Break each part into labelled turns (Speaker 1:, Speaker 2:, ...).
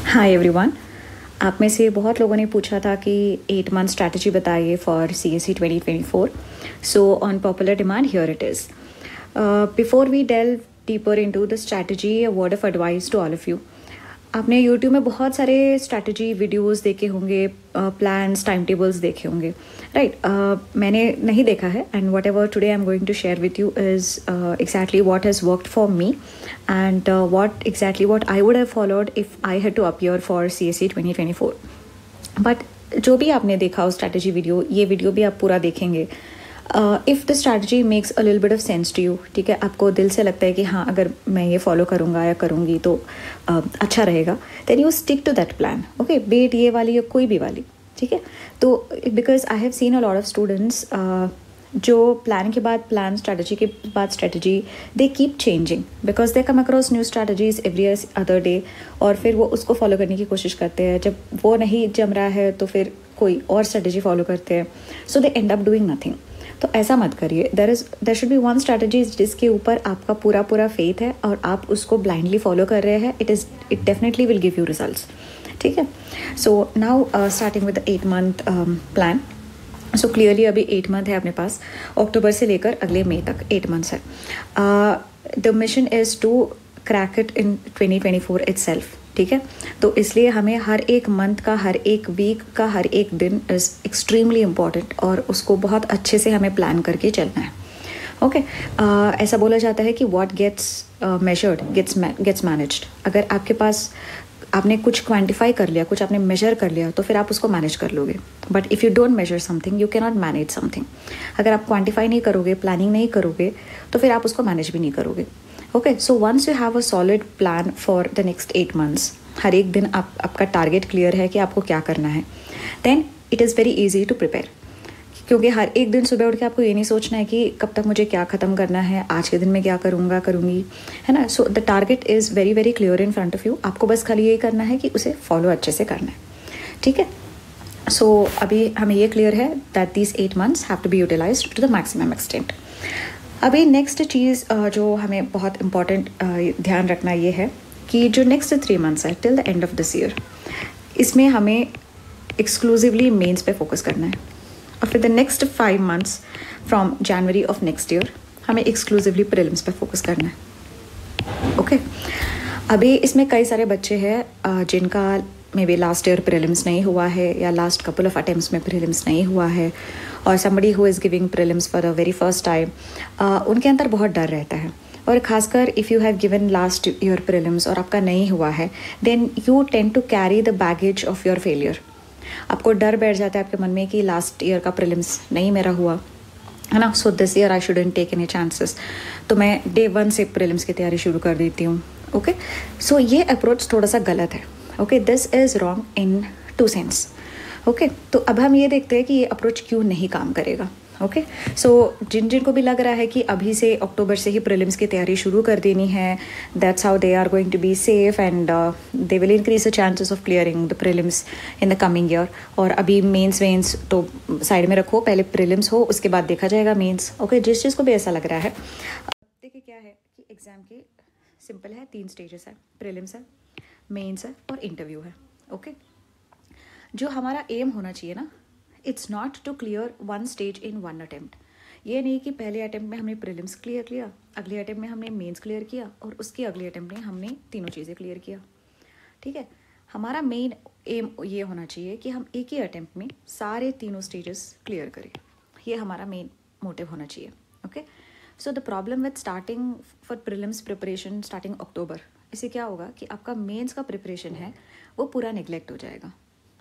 Speaker 1: Hi everyone. आप में से बहुत लोगों ने पूछा था कि 8 मंथ स्ट्रैटेजी बताइए for CSE 2024. So on popular demand here it is. Before we delve deeper into the strategy, a word of advice to all of you. आपने यूट्यूब में बहुत सारे स्ट्रैटेजी वीडियोस देखे होंगे, प्लान्स, टाइम टेबल्स देखे होंगे, right? मैंने नहीं देखा है, and whatever today I am going to share with you is exactly what has worked for me and what I would have followed if I had to appear for CSE 2024. But जो भी आपने देखा उस strategy video, ये video भी आप पूरा देखेंगे. If the strategy makes a little bit of sense to you, ठीक है, आपको दिल से लगता है कि हाँ, अगर मैं ये फॉलो करूँगा या करूँगी तो अच्छा रहेगा, then you stick to that plan. Okay, be it ये वाली या कोई भी वाली, ठीक है. तो because I have seen a lot of students जो प्लान के बाद प्लान, स्ट्रैटेजी के बाद strategy, they keep changing because they come across new strategies every other day, और फिर वो उसको फॉलो करने की कोशिश करते हैं. जब वो नहीं जम रहा है तो फिर कोई और स्ट्रैटेजी फॉलो करते हैं, so they end up doing nothing. तो ऐसा मत करिए. There should be one strategy जिसके ऊपर आपका पूरा फेथ है और आप उसको ब्लाइंडली फॉलो कर रहे हैं. It definitely will give you results, ठीक है. So now starting with the 8 month plan. So clearly अभी 8 मंथ है अपने पास. अक्टूबर से लेकर अगले मई तक 8 मंथ्स है. The mission is to crack it in 2024 itself, ठीक है. तो इसलिए हमें हर एक मंथ का, हर एक वीक का, हर एक दिन इज़ एक्सट्रीमली इम्पॉर्टेंट, और उसको बहुत अच्छे से हमें प्लान करके चलना है. ओके. ऐसा बोला जाता है कि what gets measured gets managed. अगर आपके पास आपने कुछ क्वांटिफाई कर लिया, कुछ आपने मेजर कर लिया, तो फिर आप उसको मैनेज कर लोगे. But if you don't measure something, you can not manage something. अगर आप क्वांटिफाई नहीं करोगे, प्लानिंग नहीं करोगे, तो फिर आप उसको मैनेज भी नहीं करोगे. Okay. So once you have a solid plan for the next 8 months, हर एक दिन आपका टारगेट क्लियर है कि आपको क्या करना है, then it is very easy to prepare. क्योंकि हर एक दिन सुबह उठ के आपको ये नहीं सोचना है कि कब तक मुझे क्या ख़त्म करना है, आज के दिन में क्या करूँगी, है ना. So the target is very very clear in front of you. आपको बस खाली यही करना है कि उसे फॉलो अच्छे से करना है, ठीक है. सो अभी हमें ये क्लियर है that these 8 months have to be utilised to the maximum extent. अभी नेक्स्ट चीज़ जो हमें बहुत इंपॉर्टेंट ध्यान रखना ये है कि जो नेक्स्ट 3 मंथ्स है till the end of this year, इसमें हमें एक्सक्लूसिवली मेंस पे फोकस करना है. और फिर the next 5 months from January of next year हमें एक्सक्लूसिवली प्रीलिम्स पे फोकस करना है. ओके. अभी इसमें कई सारे बच्चे हैं जिनका maybe last year prelims नहीं हुआ है, या लास्ट कपल ऑफ अटेम्प्ट्स में प्रीलिम्स नहीं हुआ है, और somebody who is giving prelims for the very first time. उनके अंदर बहुत डर रहता है. और ख़ासकर if you have given last year prelims और आपका नहीं हुआ है, then you tend to carry the baggage of your failure. आपको डर बैठ जाता है आपके मन में कि लास्ट ईयर का प्रीलिम्स नहीं मेरा हुआ है ना, so this year I shouldn't take any chances, तो मैं डे 1 से प्रीलिम्स की तैयारी शुरू कर देती हूँ. ओके. सो ये अप्रोच थोड़ा सा गलत है. Okay. This is wrong in 2 sense. Okay. तो अब हम ये देखते हैं कि ये अप्रोच क्यों नहीं काम करेगा. ओके. सो जिनको भी लग रहा है कि अभी से अक्टूबर से ही प्रीलिम्स की तैयारी शुरू कर देनी है, that's how they are going to be safe and they will increase the chances of clearing the prelims in the coming year. और अभी मेंस वेंस तो साइड में रखो, पहले प्रीलिम्स हो, उसके बाद देखा जाएगा मेंस. ओके. जिस चीज़ को भी ऐसा लग रहा है, देखिए क्या है कि एग्ज़ाम के सिंपल है, 3 स्टेजेस है. प्रीलिम्स है, मेंस है और इंटरव्यू है. ओके. जो हमारा एम होना चाहिए ना, it's not to clear 1 stage in 1 attempt. ये नहीं कि पहले अटेम्प्ट में हमने प्रीलिम्स क्लियर किया, अगले अटेम्प्ट में हमने मेंस क्लियर किया, और उसके अगले अटेम्प्ट में हमने तीनों चीज़ें क्लियर किया, ठीक है. हमारा मेन एम ये होना चाहिए कि हम एक ही अटेम्प्ट में सारे तीनों स्टेजेस क्लियर करें. ये हमारा मेन मोटिव होना चाहिए. Okay. So the problem with starting for prelims preparation starting October, इससे क्या होगा कि आपका मेंस का प्रिपरेशन है वो पूरा निगलेक्ट हो जाएगा.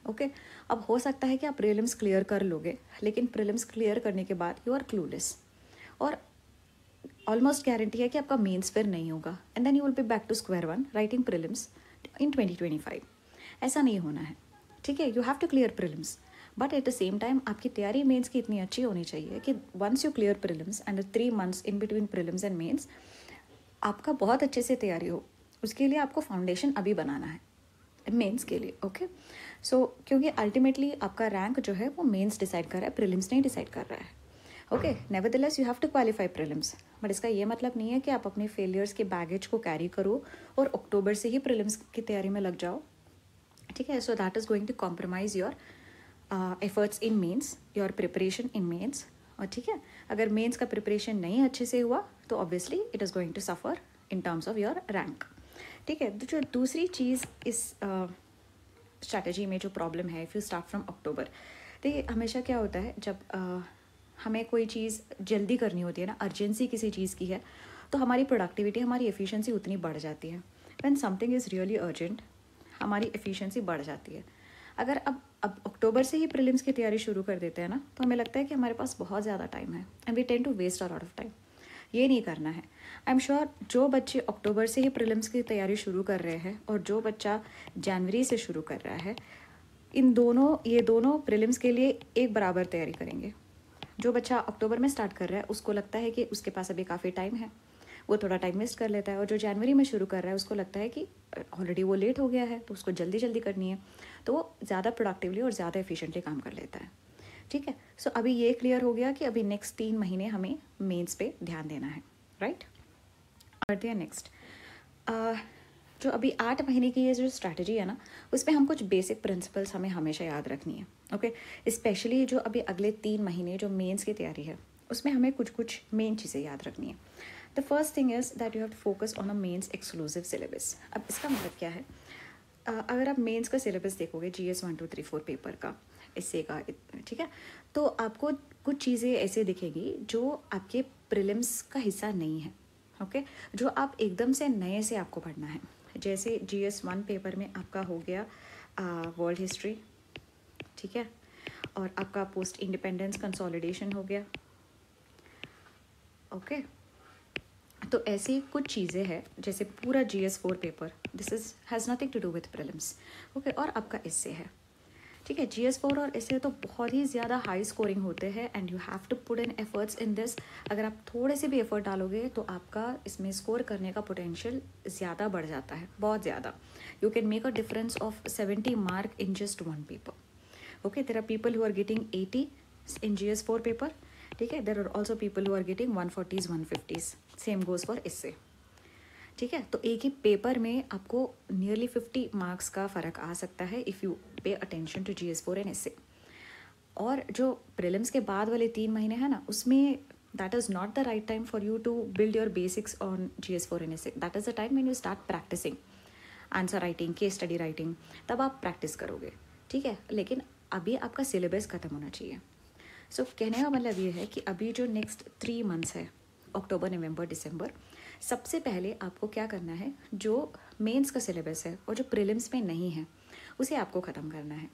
Speaker 1: ओके. अब हो सकता है कि आप प्रीलिम्स क्लियर कर लोगे, लेकिन प्रीलिम्स क्लियर करने के बाद यू आर क्लूलेस, और ऑलमोस्ट गारंटी है कि आपका मेंस फिर नहीं होगा, and then you will be back to square 1 writing prelims in 2025. ऐसा नहीं होना है, ठीक है. You have to clear prelims, but at the same time आपकी तैयारी मेंस की इतनी अच्छी होनी चाहिए कि once you clear prelims and 3 months in between prelims and mains आपका बहुत अच्छे से तैयारी हो. उसके लिए आपको फाउंडेशन अभी बनाना है मेंस के लिए. ओके. सो क्योंकि अल्टीमेटली आपका रैंक जो है वो मेंस डिसाइड कर रहा है, प्रीलिम्स नहीं डिसाइड कर रहा है. Okay. Nevertheless you have to qualify prelims, but इसका ये मतलब नहीं है कि आप अपने फेलियर्स के बैगेज को कैरी करो और अक्टूबर से ही प्रीलिम्स की तैयारी में लग जाओ. ठीक है। So that is going to compromise your efforts in mains, your preparation in mains. और ठीक है, अगर मेंस का प्रिपरेशन नहीं अच्छे से हुआ तो obviously it is going to suffer in terms of your rank. ठीक है। तो जो दूसरी चीज़ इस स्ट्रैटेजी में जो प्रॉब्लम है, if you start from October, देखिए हमेशा क्या होता है जब हमें कोई चीज़ जल्दी करनी होती है ना, अर्जेंसी किसी चीज़ की है, तो हमारी प्रोडक्टिविटी, हमारी एफिशिएंसी उतनी बढ़ जाती है। When something is really urgent, हमारी एफिशिएंसी बढ़ जाती है। अगर अब अक्टूबर से ही प्रीलिम्स की तैयारी शुरू कर देते हैं ना, तो हमें लगता है कि हमारे पास बहुत ज़्यादा टाइम है and we tend to waste a lot of time. ये नहीं करना है। आई एम श्योर जो बच्चे अक्टूबर से ही प्रीलिम्स की तैयारी शुरू कर रहे हैं और जो बच्चा जनवरी से शुरू कर रहा है, ये दोनों प्रीलिम्स के लिए एक बराबर तैयारी करेंगे। जो बच्चा अक्टूबर में स्टार्ट कर रहा है उसको लगता है कि उसके पास अभी काफ़ी टाइम है, वो थोड़ा टाइम वेस्ट कर लेता है। और जो जनवरी में शुरू कर रहा है उसको लगता है कि ऑलरेडी वो लेट हो गया है तो उसको जल्दी जल्दी करनी है, तो वो ज़्यादा प्रोडक्टिवली और ज़्यादा एफिशिएंटली काम कर लेता है। ठीक है। सो अभी ये क्लियर हो गया कि अभी नेक्स्ट 3 महीने हमें मेंस पे ध्यान देना है, राइट। बढ़ते हैं नेक्स्ट। जो अभी 8 महीने की ये जो स्ट्रैटेजी है ना, उसमें हम कुछ बेसिक प्रिंसिपल्स हमें हमेशा याद रखनी है। ओके। स्पेशली जो अभी अगले 3 महीने जो मेंस की तैयारी है, उसमें हमें कुछ मेन चीज़ें याद रखनी है। The first thing is that you have to focus on a mains exclusive syllabus. अब इसका मतलब क्या है, अगर आप मेंस का सिलेबस देखोगे, GS 1 2 3 4 पेपर का, एस्से का, ठीक है, तो आपको कुछ चीज़ें ऐसे दिखेंगी जो आपके प्रीलिम्स का हिस्सा नहीं है। ओके। जो आप एकदम से नए से आपको पढ़ना है। जैसे GS 1 पेपर में आपका हो गया वर्ल्ड हिस्ट्री, ठीक है, और आपका पोस्ट इंडिपेंडेंस कंसोलिडेशन हो गया। ओके। तो ऐसी कुछ चीज़ें हैं, जैसे पूरा GS 4 paper, this has nothing to do with prelims. Okay. और आपका एस्से है, ठीक है। GS 4 और एस्से तो बहुत ही ज़्यादा हाई स्कोरिंग होते हैं and you have to put in efforts in this. अगर आप थोड़े से भी एफर्ट डालोगे तो आपका इसमें स्कोर करने का पोटेंशियल ज़्यादा बढ़ जाता है, बहुत ज़्यादा। You can make a difference of 70 mark in just 1 paper. Okay. There are people who are getting 80 in GS 4 paper, ठीक है। There are also people who are getting 140s 150s, same goes for essay, ठीक है। तो एक ही paper में आपको nearly 50 marks का फ़र्क आ सकता है if you pay attention to GS 4 and essay. और जो प्रीलिम्स के बाद वाले 3 महीने हैं ना, उसमें that is not the right time for you to build your basics on GS 4 and essay. That is the time when you start practicing answer writing, case study writing, तब आप प्रैक्टिस करोगे, ठीक है। लेकिन अभी आपका सिलेबस ख़त्म होना चाहिए। सो कहने का मतलब ये है कि अभी जो नेक्स्ट 3 मंथ्स है, अक्टूबर, नवंबर, दिसंबर, सबसे पहले आपको क्या करना है, जो मेंस का सिलेबस है और जो प्रीलिम्स में नहीं है उसे आपको ख़त्म करना है।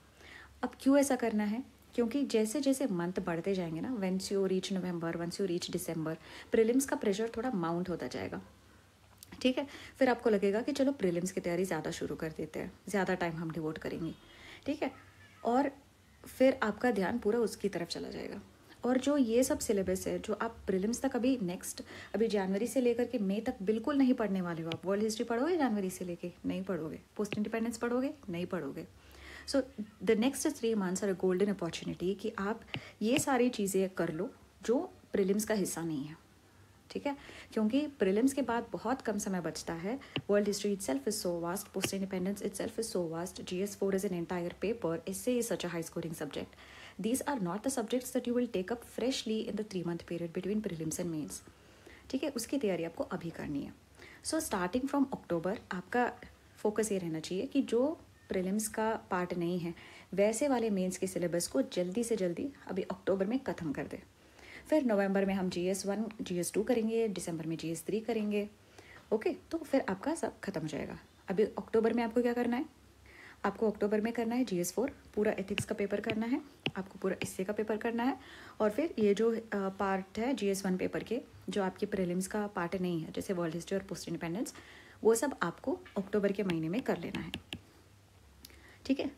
Speaker 1: अब क्यों ऐसा करना है, क्योंकि जैसे जैसे मंथ बढ़ते जाएंगे ना, once you reach November, once you reach December, prelims का प्रेशर थोड़ा माउंट होता जाएगा, ठीक है। फिर आपको लगेगा कि चलो प्रीलिम्स की तैयारी ज़्यादा शुरू कर देते हैं, ज़्यादा टाइम हम डिवोट करेंगे, ठीक है। और फिर आपका ध्यान पूरा उसकी तरफ चला जाएगा। और जो ये सब सिलेबस है जो आप प्रीलिम्स तक अभी जनवरी से लेकर के मई तक बिल्कुल नहीं पढ़ने वाले हो। आप वर्ल्ड हिस्ट्री पढ़ोगे जनवरी से लेके? नहीं पढ़ोगे। पोस्ट इंडिपेंडेंस पढ़ोगे? नहीं पढ़ोगे। So the next 3 months are a golden opportunity कि आप ये सारी चीज़ें कर लो जो प्रीलिम्स का हिस्सा नहीं है, ठीक है। क्योंकि प्रीलिम्स के बाद बहुत कम समय बचता है। World history itself is so vast, post independence itself is so vast, GS 4 is an entire paper, essay is such a high scoring subject. These are not the subjects that you will take up freshly in the 3-month period between prelims and mains, ठीक है। उसकी तैयारी आपको अभी करनी है। So starting from October आपका focus ये रहना चाहिए कि जो प्रीलिम्स का पार्ट नहीं है वैसे वाले मेंस के सिलेबस को जल्दी से जल्दी अभी अक्टूबर में ख़त्म कर दे। फिर नवंबर में हम GS 1 GS 2 करेंगे, दिसंबर में GS 3 करेंगे, ओके। तो फिर आपका सब खत्म हो जाएगा। अभी अक्टूबर में आपको क्या करना है, आपको अक्टूबर में करना है GS 4 पूरा एथिक्स का पेपर करना है, आपको पूरा एस्से का पेपर करना है। और फिर ये जो पार्ट है GS 1 पेपर के जो आपके प्रीलिम्स का पार्ट नहीं है, जैसे वर्ल्ड हिस्ट्री और पोस्ट इंडिपेंडेंस, वो सब आपको अक्टूबर के महीने में कर लेना है, ठीक है।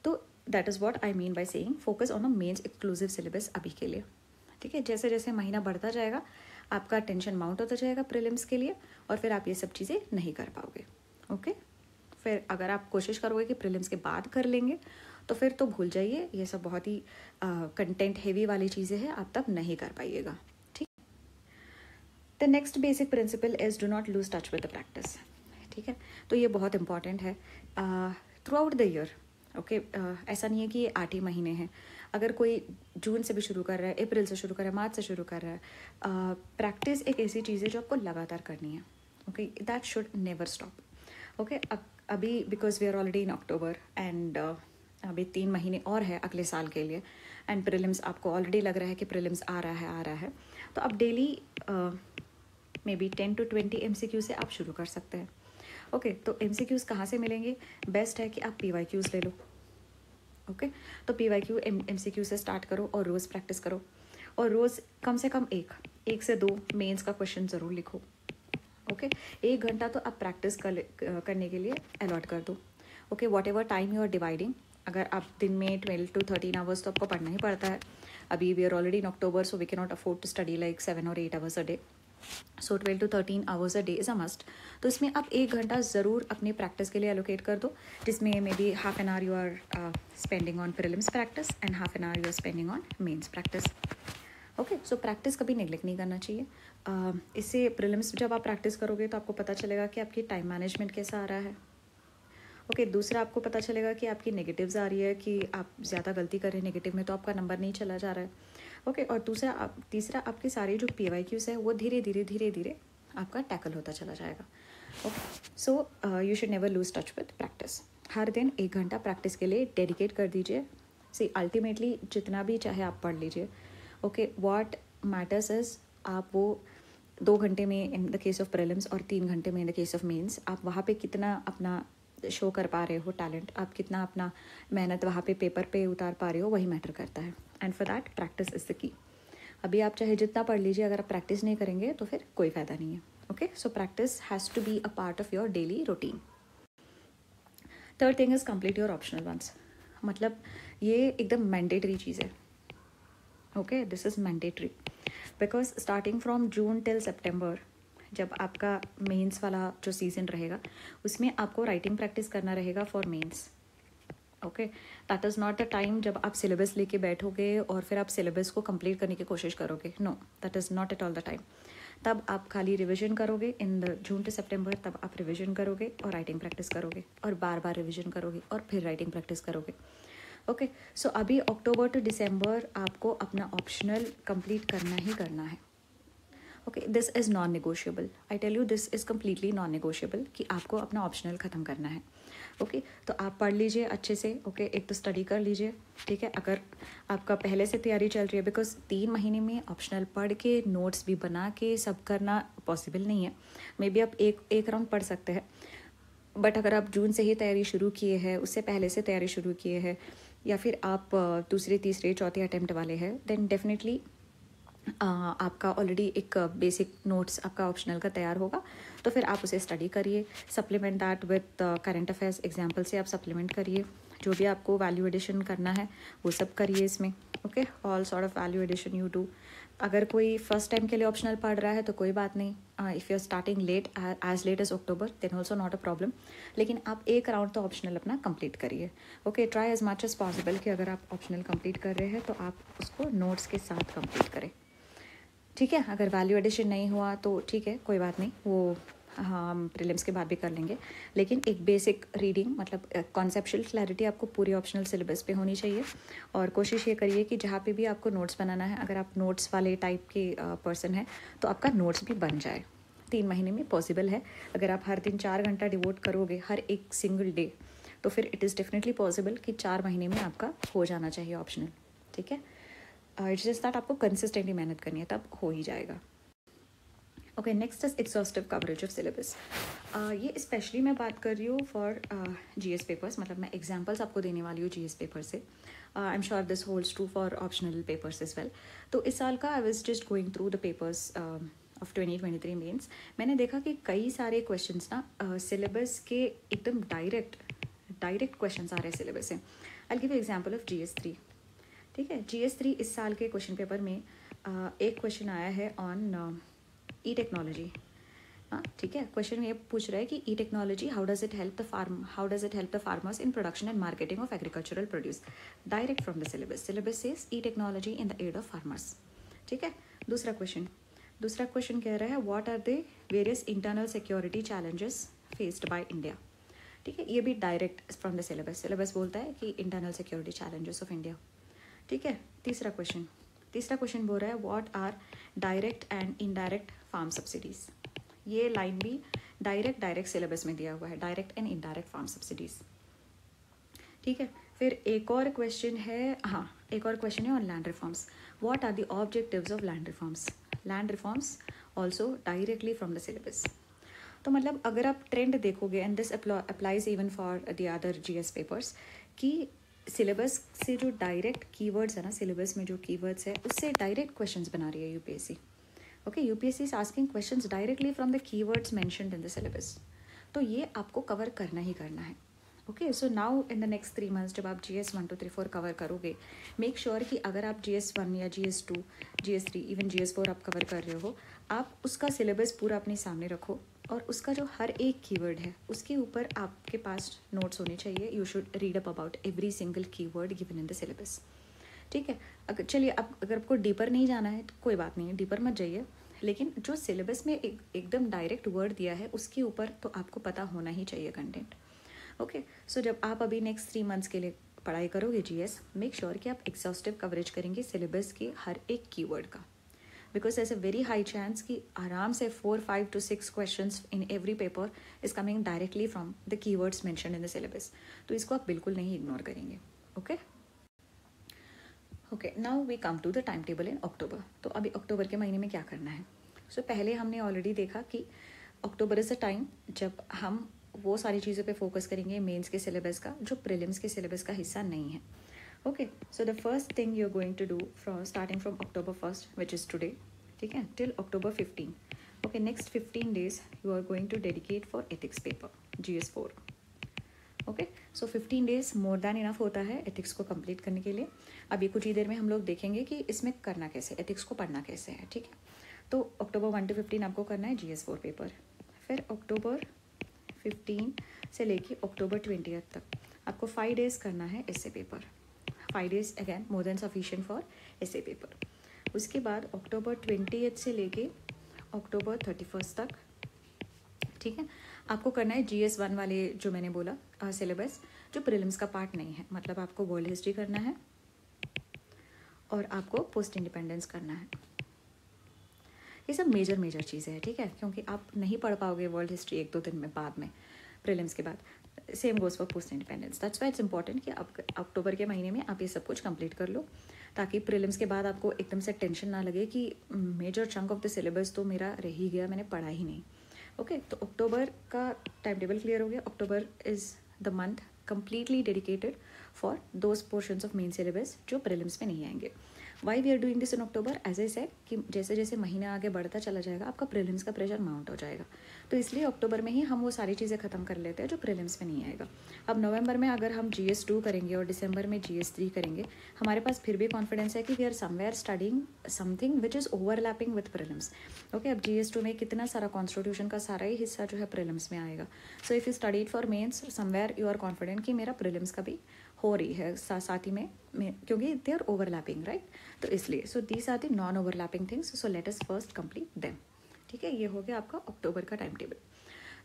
Speaker 1: तो that is what I mean by saying focus on a mains exclusive syllabus अभी के लिए, ठीक है। जैसे जैसे महीना बढ़ता जाएगा आपका टेंशन माउंट होता जाएगा प्रीलिम्स के लिए और फिर आप ये सब चीज़ें नहीं कर पाओगे, ओके। फिर अगर आप कोशिश करोगे कि प्रीलिम्स के बाद कर लेंगे तो फिर तो भूल जाइए, ये सब बहुत ही कंटेंट हेवी वाली चीज़ें हैं, आप तब नहीं कर पाइएगा, ठीक। The next basic principle is do not lose touch with the practice, ठीक है। तो ये बहुत इंपॉर्टेंट है through out the year. Okay ऐसा नहीं है कि ये 8 ही महीने हैं। अगर कोई जून से भी शुरू कर रहा है, अप्रैल से शुरू कर रहा है, मार्च से शुरू कर रहा है, प्रैक्टिस एक ऐसी चीज़ है जो आपको लगातार करनी है। Okay that should never stop. Okay अभी because we are already in October and अभी 3 महीने और है अगले साल के लिए, एंड प्रीलिम्स आपको ऑलरेडी लग रहा है कि प्रीलिम्स आ रहा है, तो आप daily may be 10 to 20 MCQ से आप शुरू कर सकते हैं। ओके तो MCQs कहाँ से मिलेंगे? बेस्ट है कि आप PYQs ले लो। ओके तो PYQ MCQ से स्टार्ट करो और रोज़ प्रैक्टिस करो, और रोज़ कम से कम एक से 2 मेंस का क्वेश्चन ज़रूर लिखो। ओके 1 घंटा तो आप प्रैक्टिस करने के लिए अलॉट कर दो। Okay whatever time you are dividing, अगर आप दिन में 12 to 13 आवर्स तो आपको पढ़ना ही पड़ता है। अभी we are already in October, so we can not afford to study like 7 or 8 hours a day, so 12 to 13 hours a day is a must. तो इसमें आप 1 घंटा ज़रूर अपनी प्रैक्टिस के लिए एलोकेट कर दो, जिसमें maybe half an hour you are spending on prelims practice and half an hour you are spending on mains practice. Okay so practice कभी नेग्लेक्ट नहीं करना चाहिए। इससे प्रीलिम्स जब आप प्रैक्टिस करोगे तो आपको पता चलेगा कि आपकी टाइम मैनेजमेंट कैसा आ रहा है। ओके दूसरा आपको पता चलेगा कि आपकी नेगेटिव्स आ रही है, कि आप ज़्यादा गलती कर रहे हैं नेगेटिव में तो आपका नंबर नहीं चला जा रहा है। ओके और तीसरा आपके सारे जो PYQs है वो धीरे धीरे आपका टैकल होता चला जाएगा। Okay so you should never lose touch with practice. हर दिन 1 घंटा प्रैक्टिस के लिए डेडिकेट कर दीजिए। सी अल्टीमेटली जितना भी चाहे आप पढ़ लीजिए। ओके व्हाट मैटर्स इज आप वो 2 घंटे में in the case of prelims और 3 घंटे में in the case of mains आप वहाँ पे कितना अपना शो कर पा रहे हो टैलेंट, आप कितना अपना मेहनत वहाँ पे पेपर पे उतार पा रहे हो, वही मैटर करता है। And for that practice is the key. अभी आप चाहे जितना पढ़ लीजिए, अगर आप प्रैक्टिस नहीं करेंगे तो फिर कोई फ़ायदा नहीं है। Okay so practice has to be a part of your daily routine. Third thing is complete your optional ones. मतलब ये एकदम मैंडेटरी चीज़ है। Okay this is mandatory because starting from June till September जब आपका मेंस वाला जो season रहेगा उसमें आपको राइटिंग प्रैक्टिस करना रहेगा for mains. Okay that is not the time जब आप सिलेबस लेके बैठोगे और फिर आप सिलेबस को कंप्लीट करने की कोशिश करोगे। Know that is not at all the time. तब आप खाली रिविजन करोगे इन द जून टू सितंबर, तब आप रिविजन करोगे और राइटिंग प्रैक्टिस करोगे और बार बार रिविजन करोगे और फिर राइटिंग प्रैक्टिस करोगे। ओके सो अभी अक्टूबर टू दिसंबर आपको अपना ऑप्शनल कंप्लीट करना ही करना है। Okay this is non negotiable. I tell you this is completely non negotiable कि आपको अपना ऑप्शनल ख़त्म करना है। ओके तो आप पढ़ लीजिए अच्छे से। ओके एक तो स्टडी कर लीजिए, ठीक है। अगर आपका पहले से तैयारी चल रही है, बिकॉज 3 महीने में ऑप्शनल पढ़ के नोट्स भी बना के सब करना पॉसिबल नहीं है। मे बी आप एक राउंड पढ़ सकते हैं, बट अगर आप जून से ही तैयारी शुरू किए हैं, उससे पहले से तैयारी शुरू किए हैं, या फिर आप दूसरे तीसरे चौथे अटैम्प्ट वाले हैं, देन डेफिनेटली आपका ऑलरेडी एक बेसिक नोट्स आपका ऑप्शनल का तैयार होगा। तो फिर आप उसे स्टडी करिए, supplement that with current affairs example से आप सप्लीमेंट करिए। जो भी आपको वैल्यू एडिशन करना है वो सब करिए इसमें। Okay all sort of value addition you do. अगर कोई फर्स्ट टाइम के लिए ऑप्शनल पढ़ रहा है तो कोई बात नहीं, if you are starting late as late as October then also not a problem, लेकिन आप एक राउंड तो ऑप्शनल अपना कंप्लीट करिए। Okay try as much as possible कि अगर आप ऑप्शनल कंप्लीट कर रहे हैं तो आप उसको नोट्स के साथ कंप्लीट करें, ठीक है। अगर वैल्यू एडिशन नहीं हुआ तो ठीक है, कोई बात नहीं, वो हम प्रीलिम्स के बाद भी कर लेंगे। लेकिन एक बेसिक रीडिंग मतलब कॉन्सेप्चुअल क्लैरिटी आपको पूरी ऑप्शनल सिलेबस पे होनी चाहिए। और कोशिश ये करिए कि जहाँ पे भी आपको नोट्स बनाना है, अगर आप नोट्स वाले टाइप के पर्सन हैं तो आपका नोट्स भी बन जाए। 3 महीने में पॉसिबल है। अगर आप हर दिन 4 घंटा डिवोट करोगे हर एक सिंगल डे, तो फिर इट इज़ डेफिनेटली पॉसिबल कि 4 महीने में आपका हो जाना चाहिए ऑप्शनल, ठीक है। इट्स जस्ट दैट आपको कंसिस्टेंटली मेहनत करनी है, तब हो ही जाएगा। Okay next is exhaustive coverage of syllabus. ये स्पेशली मैं बात कर रही हूँ फॉर GS पेपर्स, मतलब मैं एग्जांपल्स आपको देने वाली हूँ GS पेपर से। I am sure this holds true for optional papers as well. तो इस साल का I was just going through the papers of 2023 mains. मैंने देखा कि कई सारे क्वेश्चंस ना सिलेबस के एकदम डायरेक्ट क्वेश्चंस आ रहे हैं सिलेबस से। I give example of GS3, ठीक है। GS3 इस साल के क्वेश्चन पेपर में एक क्वेश्चन आया है ऑन ई टेक्नोलॉजी। हाँ ठीक है, क्वेश्चन ये पूछ रहा है कि E technology how does it help the farmers in production and marketing of agricultural produce, direct from the syllabus says E technology in the aid of farmers, ठीक है। दूसरा क्वेश्चन कह रहा है what are the various internal security challenges faced by India, ठीक है, ये भी direct from the syllabus. Syllabus बोलता है कि internal security challenges of India. ठीक है, तीसरा क्वेश्चन बोल रहा है what are direct and indirect farm subsidies. ये लाइन भी डायरेक्ट सिलेबस में दिया हुआ है, direct and indirect farm subsidies. ठीक है, फिर एक और क्वेश्चन है on land reforms. What are the objectives of land reforms. Land reforms also directly from the syllabus. तो मतलब अगर आप ट्रेंड देखोगे, and this applies even for the other GS papers, कि सिलेबस से जो डायरेक्ट कीवर्ड्स है ना, सिलेबस में जो कीवर्ड्स है उससे डायरेक्ट क्वेश्चंस बना रही है UPSC. Okay, UPSC is asking questions directly from the keywords mentioned in the syllabus. तो ये आपको कवर करना ही करना है। Okay, so now in the next 3 months जब आप GS 1 2 3 4 कवर करोगे, मेक श्योर कि अगर आप GS 1 या GS 2 GS 3 इवन GS 4 आप कवर कर रहे हो, आप उसका सिलेबस पूरा अपने सामने रखो और उसका जो हर एक कीवर्ड है उसके ऊपर आपके पास नोट्स होने चाहिए। You should read up about every single keyword given in the syllabus. ठीक है, चलिए अब अगर आपको डीपर नहीं जाना है तो कोई बात नहीं है, डीपर मत जाइए, लेकिन जो सिलेबस में एकदम डायरेक्ट वर्ड दिया है उसके ऊपर तो आपको पता होना ही चाहिए कंटेंट। ओके, सो जब आप अभी नेक्स्ट 3 मंथ्स के लिए पढ़ाई करोगे GS, मेक श्योर कि आप एग्जॉस्टिव कवरेज करेंगे सिलेबस के हर एक कीवर्ड का, because there's a very high chance कि आराम से 4 5 to 6 questions in every paper is coming directly from the keywords mentioned in the syllabus। तो इसको आप बिल्कुल नहीं इग्नोर करेंगे। Okay, now we come to the time table in October. तो अभी अक्टूबर के महीने में क्या करना है। सो पहले हमने ऑलरेडी देखा कि अक्टूबर इज़ अ टाइम जब हम वो सारी चीज़ों पे फोकस करेंगे मेंस के सिलेबस का जो प्रीलिम्स के सिलेबस का हिस्सा नहीं है। Okay, so the first thing you are going to do starting from October 1st which is today, ठीक है, till October 15। Okay, next 15 days you are going to dedicate for ethics paper GS 4। Okay, so 15 days more than enough होता है ethics को complete करने के लिए। अभी कुछ ही देर में हम लोग देखेंगे कि इसमें करना कैसे, एथिक्स को पढ़ना कैसे है। ठीक है, तो October 1 to 15 आपको करना है GS 4 पेपर। फिर October 15 से लेके October 20 तक आपको 5 days करना है essay paper. 5 days again more than sufficient for essay paper. उसके बाद October 20 से लेके October 31 तक, ठीक है, आपको करना है GS 1 वाले जो मैंने बोला सिलेबस, जो प्रीलिम्स का पार्ट नहीं है। मतलब आपको वर्ल्ड हिस्ट्री करना है और आपको पोस्ट इंडिपेंडेंस करना है। ये सब मेजर चीज़ें हैं, ठीक है, क्योंकि आप नहीं पढ़ पाओगे वर्ल्ड हिस्ट्री 1-2 दिन में बाद में प्रीलिम्स के बाद। Same goes for post independence. That's why it's important कि आप अक्टूबर के महीने में आप ये सब कुछ कंप्लीट कर लो, ताकि प्रीलिम्स के बाद आपको एकदम से टेंशन ना लगे कि major chunk of the syllabus तो मेरा रह ही गया, मैंने पढ़ा ही नहीं। ओके, तो अक्टूबर का टाइम टेबल क्लियर हो गया। October is the month completely dedicated for those portions of main syllabus जो प्रीलिम्स में नहीं आएंगे। Why we are doing this in October? As I said कि जैसे जैसे महीना आगे बढ़ता चला जाएगा आपका प्रीलिम्स का प्रेशर माउंट हो जाएगा, तो इसलिए अक्टूबर में ही हम वो सारी चीज़ें ख़त्म कर लेते हैं जो प्रीलिम्स में नहीं आएगा। अब नवंबर में अगर हम GS 2 करेंगे और दिसंबर में GS 3 करेंगे, हमारे पास फिर भी कॉन्फिडेंस है कि we are somewhere studying something which is overlapping with prelims. Okay, अब GS 2 में कितना सारा कॉन्स्टिट्यूशन का सारा ही हिस्सा जो है प्रीलिम्स में आएगा। So if you studied for mains somewhere you are confident कि मेरा प्रीलिम्स का भी हो रही है साथ ही में क्योंकि दे आर ओवरलैपिंग, राइट। तो इसलिए so these are the non overlapping things, so let us first complete them. ठीक है, ये हो गया आपका अक्टूबर का टाइम टेबल।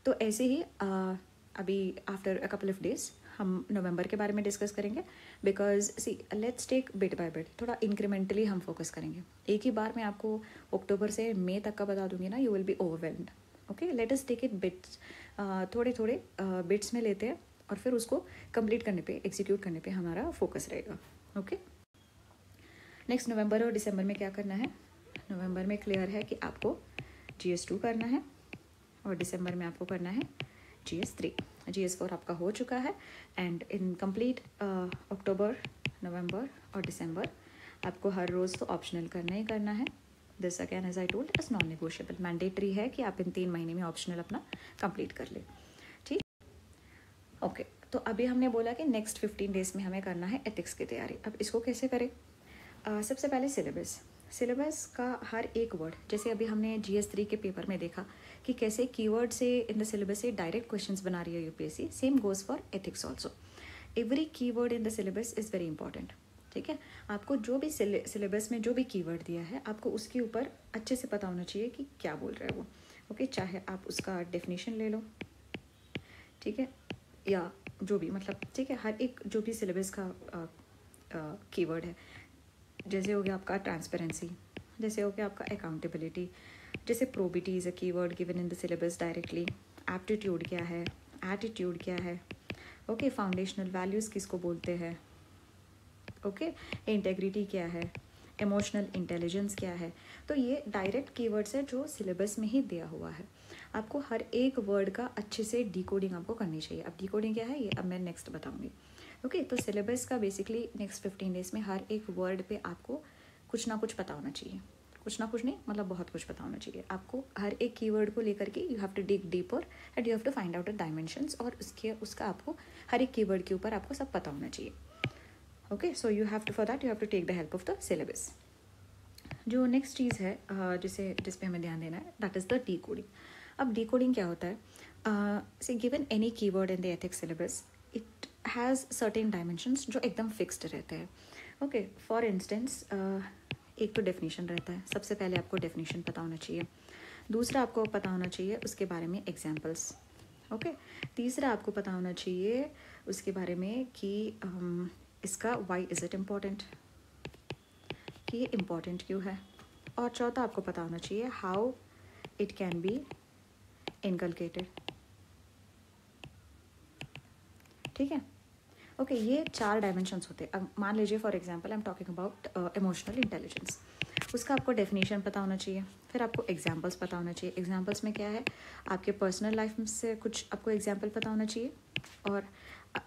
Speaker 1: तो ऐसे ही अभी after a couple of days हम नवंबर के बारे में डिस्कस करेंगे, because see let's take bit by bit, थोड़ा इंक्रीमेंटली हम फोकस करेंगे। एक ही बार मैं आपको अक्टूबर से मई तक का बता दूंगी ना, you will be overwhelmed. Okay, let us take it bits, थोड़े थोड़े बिट्स में लेते हैं और फिर उसको कंप्लीट करने पे, एग्जीक्यूट करने पे हमारा फोकस रहेगा। ओके, नेक्स्ट नवंबर और दिसंबर में क्या करना है। नवंबर में क्लियर है कि आपको GS 2 करना है और दिसंबर में आपको करना है GS 3। GS 4 आपका हो चुका है एंड इन कंप्लीट अक्टूबर, नवंबर और दिसंबर आपको हर रोज़ तो ऑप्शनल करना ही करना है। This again as I told is non negotiable, mandatory है कि आप इन 3 महीने में ऑप्शनल अपना कंप्लीट कर ले। ठीक, ओके, तो अभी हमने बोला कि नेक्स्ट 15 डेज में हमें करना है एथिक्स की तैयारी। अब इसको कैसे करें। सबसे पहले सिलेबस का हर एक वर्ड, जैसे अभी हमने GS 3 के पेपर में देखा कि कैसे कीवर्ड से इन द सिलेबस से डायरेक्ट क्वेश्चंस बना रही है UPSC, same goes for ethics also. Every keyword in the syllabus is very important. ठीक है, आपको जो भी सिलेबस में जो भी कीवर्ड दिया है आपको उसके ऊपर अच्छे से पता होना चाहिए कि क्या बोल रहा है वो। ओके, चाहे आप उसका डेफिनेशन ले लो, ठीक है, या जो भी, मतलब ठीक है, हर एक जो भी सिलेबस का कीवर्ड है, जैसे हो गया आपका ट्रांसपेरेंसी, जैसे हो गया आपका अकाउंटेबिलिटी, जैसे probity is a keyword given in the syllabus directly, aptitude क्या है, एटीट्यूड क्या है, ओके, फाउंडेशनल वैल्यूज़ किसको बोलते हैं, ओके, इंटेग्रिटी क्या है, इमोशनल इंटेलिजेंस क्या है। तो ये डायरेक्ट कीवर्ड्स है जो सिलेबस में ही दिया हुआ है। आपको हर एक वर्ड का अच्छे से डिकोडिंग आपको करनी चाहिए। अब डिकोडिंग क्या है ये अब मैं नेक्स्ट बताऊंगी। ओके, तो सिलेबस का बेसिकली नेक्स्ट 15 डेज में हर एक वर्ड पे आपको कुछ ना कुछ पता होना चाहिए। कुछ ना कुछ नहीं, मतलब बहुत कुछ पता होना चाहिए आपको हर एक कीवर्ड को लेकर के। You have to dig deeper and you have to find out the dimensions, और उसका आपको हर एक कीवर्ड के ऊपर आपको सब पता होना चाहिए। Okay, so you have to, for that you have to take the help of the syllabus. जो नेक्स्ट चीज़ है जिस पे हमें ध्यान देना है, दैट इज़ द डिकोडिंग। अब डिकोडिंग क्या होता है, say given any keyword in the ethics syllabus it has certain dimensions जो एकदम फिक्स्ड रहते हैं। ओके, फॉर इंस्टेंस एक तो डेफिनेशन रहता है, सबसे पहले आपको डेफिनेशन पता होना चाहिए। दूसरा आपको पता होना चाहिए उसके बारे में एग्जाम्पल्स। ओके, तीसरा आपको पता होना चाहिए उसके बारे में कि इसका वाई इज़ इट इम्पॉर्टेंट, कि ये इम्पॉर्टेंट क्यों है। और चौथा आपको पता होना चाहिए how it can be inculcated. ठीक है, ओके, ये 4 डायमेंशंस होते हैं। अब मान लीजिए for example I am talking about emotional intelligence, उसका आपको डेफिनेशन पता होना चाहिए, फिर आपको एग्जांपल्स पता होना चाहिए। एग्जांपल्स में क्या है, आपके पर्सनल लाइफ से कुछ आपको एग्जांपल पता होना चाहिए, और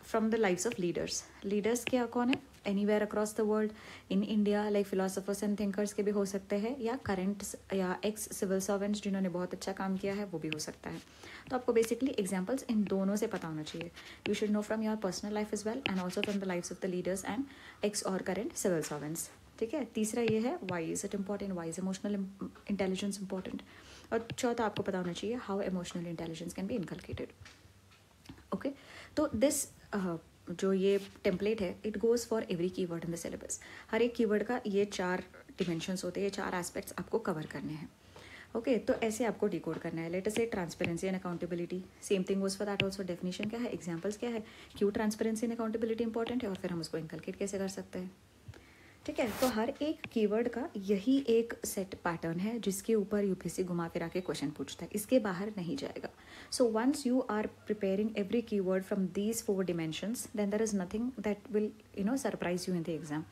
Speaker 1: from the lifes of leaders. Leaders क्या कौन है, anywhere across the world, in India like philosophers and thinkers के भी हो सकते हैं, या करंट या एक्स सिविल सर्वेंट्स जिन्होंने बहुत अच्छा काम किया है वो भी हो सकता है। तो आपको बेसिकली एग्जांपल्स इन दोनों से पता होना चाहिए। You should know from your personal life is well and also from the lifes of the leaders and ex और करंट सिविल सर्वेंट्स। ठीक है, तीसरा ये है why is it important, why is emotional intelligence important, और चौथा आपको पता होना चाहिए how emotional intelligence can be inculcated. Okay, तो दिस जो ये टेम्पलेट है it goes for every keyword in the syllabus. हर एक कीवर्ड का ये 4 डिमेंशंस होते हैं, ये 4 एस्पेक्ट्स आपको कवर करने हैं। ओके, तो ऐसे आपको डिकोड करना है। लेट अस से transparency and accountability, same thing goes for that also. Definition क्या है, एग्जांपल्स क्या है, क्यों ट्रांसपेरेंसी एंड अकाउंटेबिलिटी इंपॉर्टेंट है, और फिर हम उसको इनकलकेट कैसे कर सकते हैं। ठीक है, तो हर एक कीवर्ड का यही एक सेट पैटर्न है जिसके ऊपर यूपीएससी घुमा फिरा के क्वेश्चन पूछता है, इसके बाहर नहीं जाएगा। So once you are preparing every keyword from these 4 dimensions then there is nothing that will surprise you in the exam.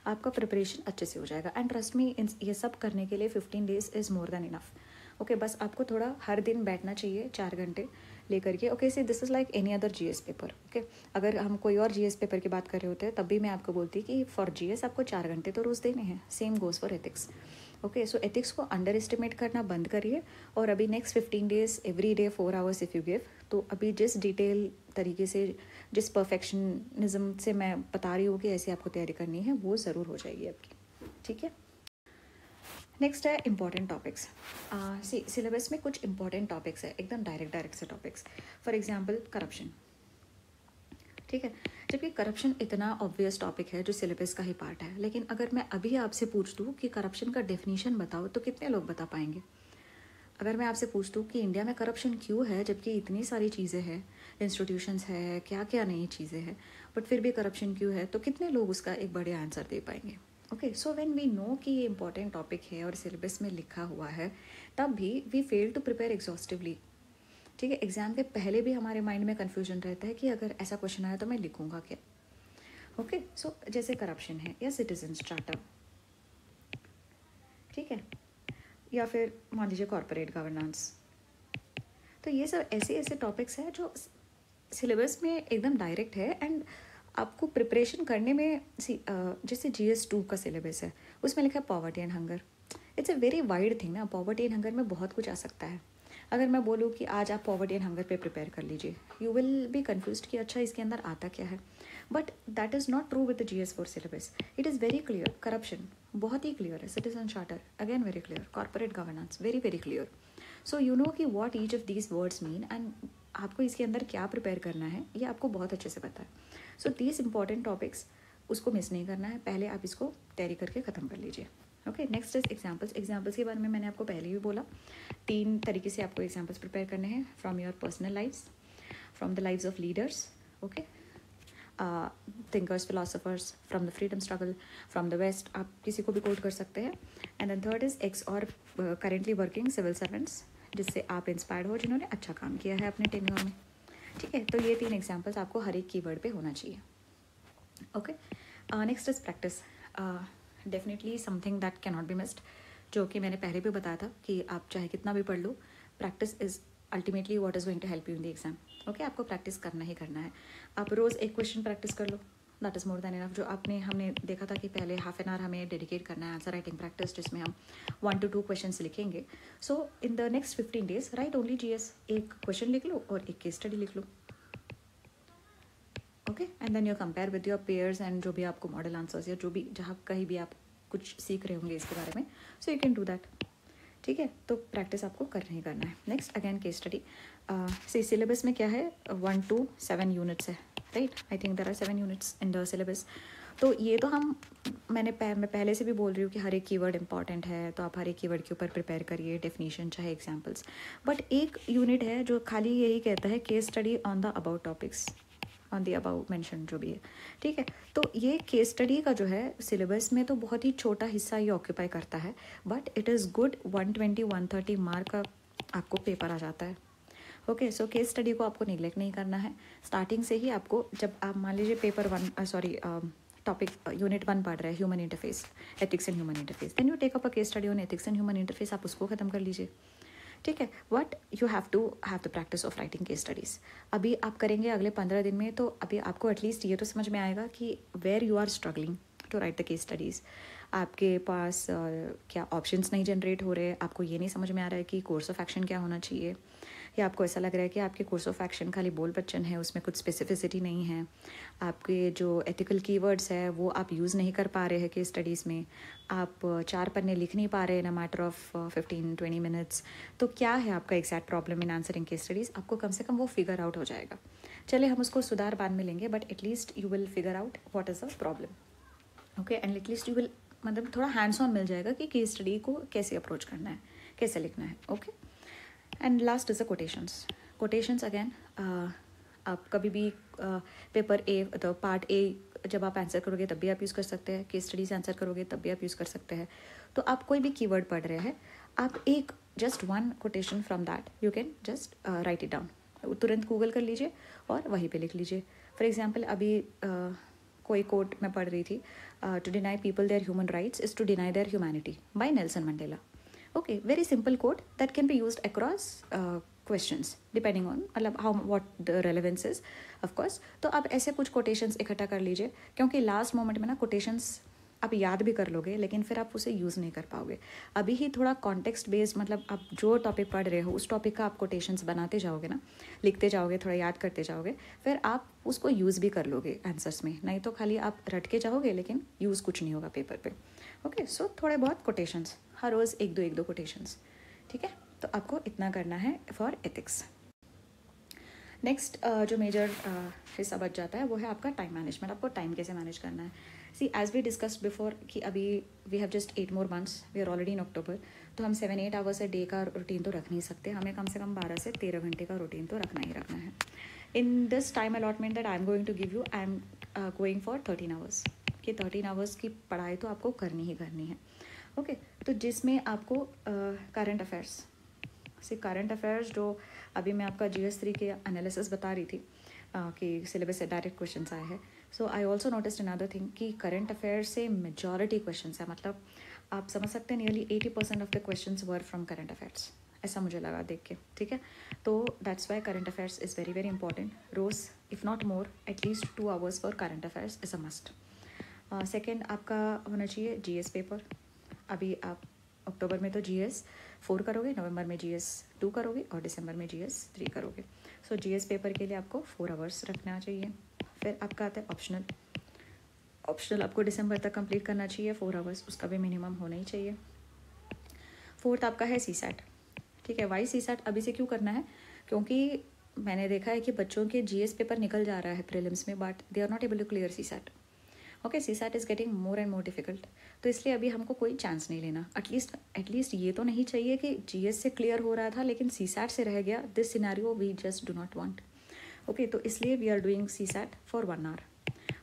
Speaker 1: आपका प्रिपरेशन अच्छे से हो जाएगा, एंड ट्रस्ट मी ये सब करने के लिए 15 days is more than enough. Okay, बस आपको थोड़ा हर दिन बैठना चाहिए 4 घंटे लेकर के। Okay, see this is like any other GS paper. Okay, अगर हम कोई और जीएस पेपर की बात कर रहे होते हैं तब भी मैं आपको बोलती कि फॉर जीएस आपको 4 घंटे तो रोज़ देने हैं। Same goes for ethics. Okay, so ethics को अंडर एस्टिमेट करना बंद करिए, और अभी next 15 days every day 4 hours if you give, तो अभी जिस डिटेल तरीके से, जिस परफेक्शनिज्म से मैं बता रही हूँ कि ऐसे आपको तैयारी करनी है, वो ज़रूर हो जाएगी आपकी। ठीक है, नेक्स्ट है इंपॉर्टेंट टॉपिक्स। सिलेबस में कुछ इंपॉर्टेंट टॉपिक्स है, एकदम डायरेक्ट से टॉपिक्स। For example corruption. ठीक है, जबकि करप्शन इतना ऑब्वियस टॉपिक है जो सिलेबस का ही पार्ट है, लेकिन अगर मैं अभी आपसे पूछ दूँ कि करप्शन का डेफिनेशन बताओ तो कितने लोग बता पाएंगे। अगर मैं आपसे पूछ दूँ कि इंडिया में करप्शन क्यों है जबकि इतनी सारी चीज़ें हैं, इंस्टीट्यूशंस है, क्या क्या नई चीज़ें हैं, बट फिर भी करप्शन क्यों है, तो कितने लोग उसका एक बड़े आंसर दे पाएंगे। Okay, so when we know कि ये इंपॉर्टेंट टॉपिक है और सिलेबस में लिखा हुआ है, तब भी we fail to prepare exhaustively. ठीक है, एग्जाम के पहले भी हमारे माइंड में कन्फ्यूजन रहता है कि अगर ऐसा क्वेश्चन आया तो मैं लिखूंगा क्या। ओके, सो जैसे करप्शन है या सिटीजन चार्टर, ठीक है, या फिर मान लीजिए कॉर्पोरेट गवर्नेंस, तो ये सब ऐसे ऐसे टॉपिक्स हैं जो सिलेबस में एकदम डायरेक्ट है, एंड आपको प्रिपरेशन करने में जैसे GS2 का सिलेबस है उसमें लिखा है poverty and hunger. It's a very wide thing ना, पॉवर्टी एंड हंगर में बहुत कुछ आ सकता है। अगर मैं बोलूँ कि आज आप पॉवर्टी एंड हंगर पे प्रिपेयर कर लीजिए, यू विल बी कन्फ्यूज्ड कि अच्छा इसके अंदर आता क्या है, but that is not true with the GS4 syllabus. It is very clear. Corruption बहुत ही क्लियर है, citizen charter again very clear, corporate governance very very clear. So you know कि what each of these words mean, and आपको इसके अंदर क्या prepare करना है ये आपको बहुत अच्छे से पता है। सो दीज इंपॉर्टेंट टॉपिक्स उसको मिस नहीं करना है, पहले आप इसको तैयारी करके ख़त्म कर लीजिए। Okay, next is examples. Examples के बारे में मैंने आपको पहले भी बोला, 3 तरीके से आपको एग्जाम्पल्स प्रिपेयर करने हैं, from your personal lifes, from the lives of leaders okay. Thinkers philosophers from the freedom struggle from the west, आप किसी को भी कोट कर सकते हैं। And then third is ex और करेंटली वर्किंग सिविल सर्वेंट्स, जिससे आप इंस्पायर्ड हो, जिन्होंने अच्छा काम किया है अपने टेन्योर में। ठीक है, तो ये 3 एग्जाम्पल्स आपको हर एक कीवर्ड पे होना चाहिए। Okay, next is practice. Definitely something that can not be missed, जो कि मैंने पहले भी बताया था कि आप चाहे कितना भी पढ़ लो, practice is ultimately what is going to help you in the exam. Okay, आपको प्रैक्टिस करना ही करना है। आप रोज़ एक क्वेश्चन प्रैक्टिस कर लो, that is more than enough. जो हमने देखा था कि पहले हाफ एन आवर हमें डेडिकेट करना है आंसर राइटिंग प्रैक्टिस, जिसमें हम 1 to 2 क्वेश्चन लिखेंगे। So in the next 15 days write only GS, एक क्वेश्चन लिख लो और एक केस स्टडी लिख लो। Okay, and then you compare with your peers and जो भी आपको मॉडल आंसर्स या जो भी जहाँ कहीं भी आप कुछ सीख रहे होंगे इसके बारे में, so you can do that. ठीक है, तो प्रैक्टिस आपको करना ही करना है। Next again case study. Say syllabus में क्या है, 1 to 7 यूनिट्स है, right. I think there are 7 units in the syllabus. तो ये तो मैं पहले से भी बोल रही हूँ कि हर एक कीवर्ड इंपॉर्टेंट है, तो आप हर एक कीवर्ड के ऊपर प्रिपेयर करिए, डेफिनेशन चाहे एग्जाम्पल्स। बट एक यूनिट है जो खाली यही कहता है case study on the about topics, on the about mention जो भी है। ठीक है, तो ये केस स्टडी का जो है सिलेबस में तो बहुत ही छोटा हिस्सा ये ऑक्यूपाई करता है, but it is good. 120-130 mark का आपको पेपर आ जाता है। ओके, सो केस स्टडी को आपको निगलेक्ट नहीं करना है। स्टार्टिंग से ही आपको, जब आप मान लीजिए पेपर 1 टॉपिक यूनिट 1 पढ़ रहे हैं, human interface, ethics and human interface, then you take up a case study on ethics and human interface, आप उसको खत्म कर लीजिए। ठीक है, but you have to have the practice of writing case studies. अभी आप करेंगे अगले 15 दिन में, तो अभी आपको एटलीस्ट ये तो समझ में आएगा कि where you are struggling to write the case studies. आपके पास क्या ऑप्शंस नहीं जनरेट हो रहे, आपको ये नहीं समझ में आ रहा है कि कोर्स ऑफ एक्शन क्या होना चाहिए, या आपको ऐसा लग रहा है कि आपके कोर्स ऑफ एक्शन खाली बोल बच्चन है, उसमें कुछ स्पेसिफिसिटी नहीं है, आपके जो एथिकल कीवर्ड्स है वो आप यूज़ नहीं कर पा रहे हैं केस स्टडीज़ में, आप 4 पन्ने लिख नहीं पा रहे इन अ मैटर ऑफ 15-20 मिनट्स। तो क्या है आपका exact problem in answering case studies, आपको कम से कम वो फिगर आउट हो जाएगा। चले हम उसको सुधार बाद में लेंगे, but at least you will figure out what is the problem. Okay, and at least you will, मतलब थोड़ा हैंड्स ऑन मिल जाएगा कि केस स्टडी को कैसे अप्रोच करना है, कैसे लिखना है। Okay, and last is the quotations. Quotations again, आप कभी भी पेपर ए, तो पार्ट ए जब आप आंसर करोगे तब भी आप यूज़ कर सकते हैं, केस स्टडी से आंसर करोगे तब भी आप यूज़ कर सकते हैं। तो आप कोई भी कीवर्ड पढ़ रहे हैं, आप एक just 1 quotation from that you can just right it down, तुरंत गूगल कर लीजिए और वहीं पे लिख लीजिए। फॉर एग्जांपल अभी कोई कोट मैं पढ़ रही थी, to deny people their human rights is to deny their humanity by Nelson Mandela. Okay, very simple quote that can be used across questions depending on मतलब how what the relevance is of course। तो आप ऐसे कुछ quotations इकट्ठा कर लीजिए, क्योंकि last moment में ना quotations आप याद भी कर लोगे लेकिन फिर आप उसे यूज़ नहीं कर पाओगे। अभी ही थोड़ा कॉन्टेक्स्ट बेस्ड, मतलब आप जो टॉपिक पढ़ रहे हो उस टॉपिक का आप कोटेशंस बनाते जाओगे ना, लिखते जाओगे, थोड़ा याद करते जाओगे, फिर आप उसको यूज़ भी कर लोगे आंसर्स में। नहीं तो खाली आप रट के जाओगे लेकिन यूज़ कुछ नहीं होगा पेपर पे। ओके, सो थोड़े बहुत कोटेशंस, हर रोज़ एक दो कोटेशंस। ठीक है, तो आपको इतना करना है फॉर एथिक्स। नेक्स्ट जो मेजर हिस्सा बच जाता है वो है आपका टाइम मैनेजमेंट। आपको टाइम कैसे मैनेज करना है। See as we discussed before कि अभी we have just 8 more months, we are already in October, तो हम 7-8 आवर्स ए डे का रूटीन तो रख नहीं सकते, हमें कम से कम 12 से 13 घंटे का रूटीन तो रखना ही रखना है। In this time allotment that I am going to give you, I am going for 13 hours, कि 13 आवर्स की पढ़ाई तो आपको करनी ही करनी है। ओके, तो जिसमें आपको करंट अफेयर्स से करंट अफेयर्स, जो अभी मैं आपका GS3 के एनालिसिस बता रही थी कि सिलेबस से डायरेक्ट क्वेश्चंस आए हैं। So I also noticed another thing कि करंट अफेयर्स से मेजॉरिटी क्वेश्चंस है, मतलब आप समझ सकते हैं nearly 80% of the questions were from current affairs, ऐसा मुझे लगा देख के। ठीक है, तो that's why current affairs is very very important. रोज़ if not more at least 2 hours for current affairs is a must. Second आपका होना चाहिए GS पेपर। अभी आप अक्टूबर में तो GS4 करोगे, नवंबर में GS2 करोगे और दिसंबर में GS3 करोगे। सो GS पेपर के लिए आपको 4 hours रखना चाहिए। फिर आपका आता है ऑप्शनल आपको दिसंबर तक कंप्लीट करना चाहिए 4 hours, उसका भी मिनिमम होना ही चाहिए। फोर्थ आपका है CSAT। ठीक है, वाई CSAT अभी से क्यों करना है, क्योंकि मैंने देखा है कि बच्चों के GS पेपर निकल जा रहा है प्रीलिम्स में, but they are not able to clear CSAT। Okay, CSAT is getting more and more difficult, तो इसलिए अभी हमको कोई चांस नहीं लेना। एटलीस्ट ये तो नहीं चाहिए कि GS से क्लियर हो रहा था लेकिन CSAT से रह गया। This scenario we just do not want. Okay, तो इसलिए we are doing CSAT for 1 hour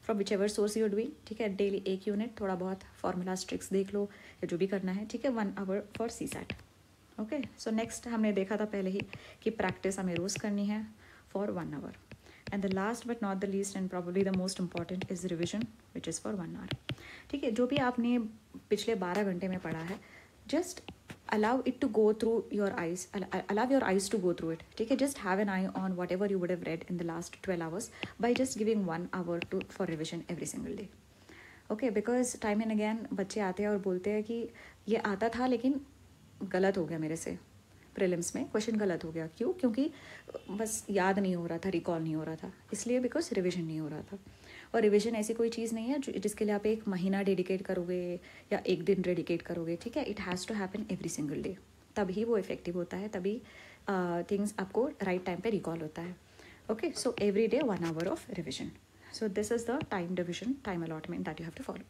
Speaker 1: from whichever source you are doing, ठीक है। डेली 1 यूनिट, थोड़ा बहुत फार्मूलाज ट्रिक्स देख लो या जो भी करना है, ठीक है। 1 hour for CSAT। Okay, so next हमने देखा था पहले ही कि प्रैक्टिस हमें रोज़ करनी है for 1 hour. And the last but not the least and probably the most important is revision which is for 1 hour, ठीक है। जो भी आपने पिछले 12 घंटे में पढ़ा है, just allow it to go through your eyes, allow your eyes to go through it, ठीक है। just have an eye on whatever you would have read in the last 12 hours by just giving 1 hour for revision every single day, okay। because time and again बच्चे आते हैं और बोलते हैं कि ये आता था लेकिन गलत हो गया मेरे से, प्रीलिम्स में क्वेश्चन गलत हो गया। क्यों? क्योंकि बस याद नहीं हो रहा था, रिकॉल नहीं हो रहा था, इसलिए बिकॉज रिविजन नहीं हो रहा था। और रिविजन ऐसी कोई चीज़ नहीं है जिसके लिए आप 1 महीना डेडिकेट करोगे या 1 दिन डेडिकेट करोगे, ठीक है। It has to happen every single day, तभी वो इफेक्टिव होता है, तभी थिंग्स आपको राइट टाइम पे रिकॉल होता है। Okay, so every day 1 hour of revision. So this is the time division, time allotment that you have to follow.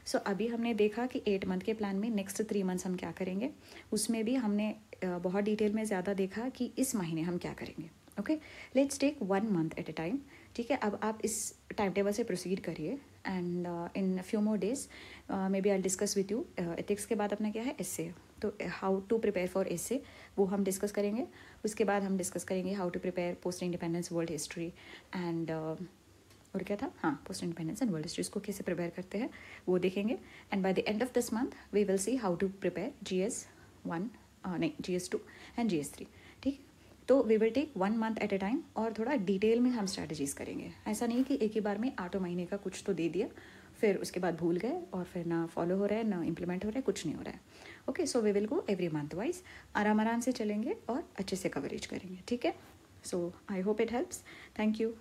Speaker 1: So अभी हमने देखा कि 8 मंथ के प्लान में नेक्स्ट 3 मंथ्स हम क्या करेंगे, उसमें भी हमने बहुत डिटेल में ज़्यादा देखा कि इस महीने हम क्या करेंगे। Okay, let's take 1 month at a time, ठीक है। अब आप इस टाइम टेबल से प्रोसीड करिए and in few more days maybe I discuss with you. Ethics के बाद अपना क्या है, एस्से, तो how to prepare for essay वो हम डिस्कस करेंगे। उसके बाद हम डिस्कस करेंगे how to prepare post independence world history and और क्या था, हाँ, post independence and world history, इसको कैसे प्रिपेयर करते हैं वो देखेंगे। And by the end of this month we will see how to prepare GS1 नहीं GS2 एंड GS3, ठीक है। तो we will take 1 month at a time और थोड़ा डिटेल में हम स्ट्रैटेजीज करेंगे। ऐसा नहीं कि एक ही बार में 8 महीने का कुछ तो दे दिया, फिर उसके बाद भूल गए और फिर ना फॉलो हो रहा है ना इम्प्लीमेंट हो रहा है, कुछ नहीं हो रहा है। Okay, so we will go every month wise, आराम से चलेंगे और अच्छे से कवरेज करेंगे, ठीक है। So I hope it helps. Thank you.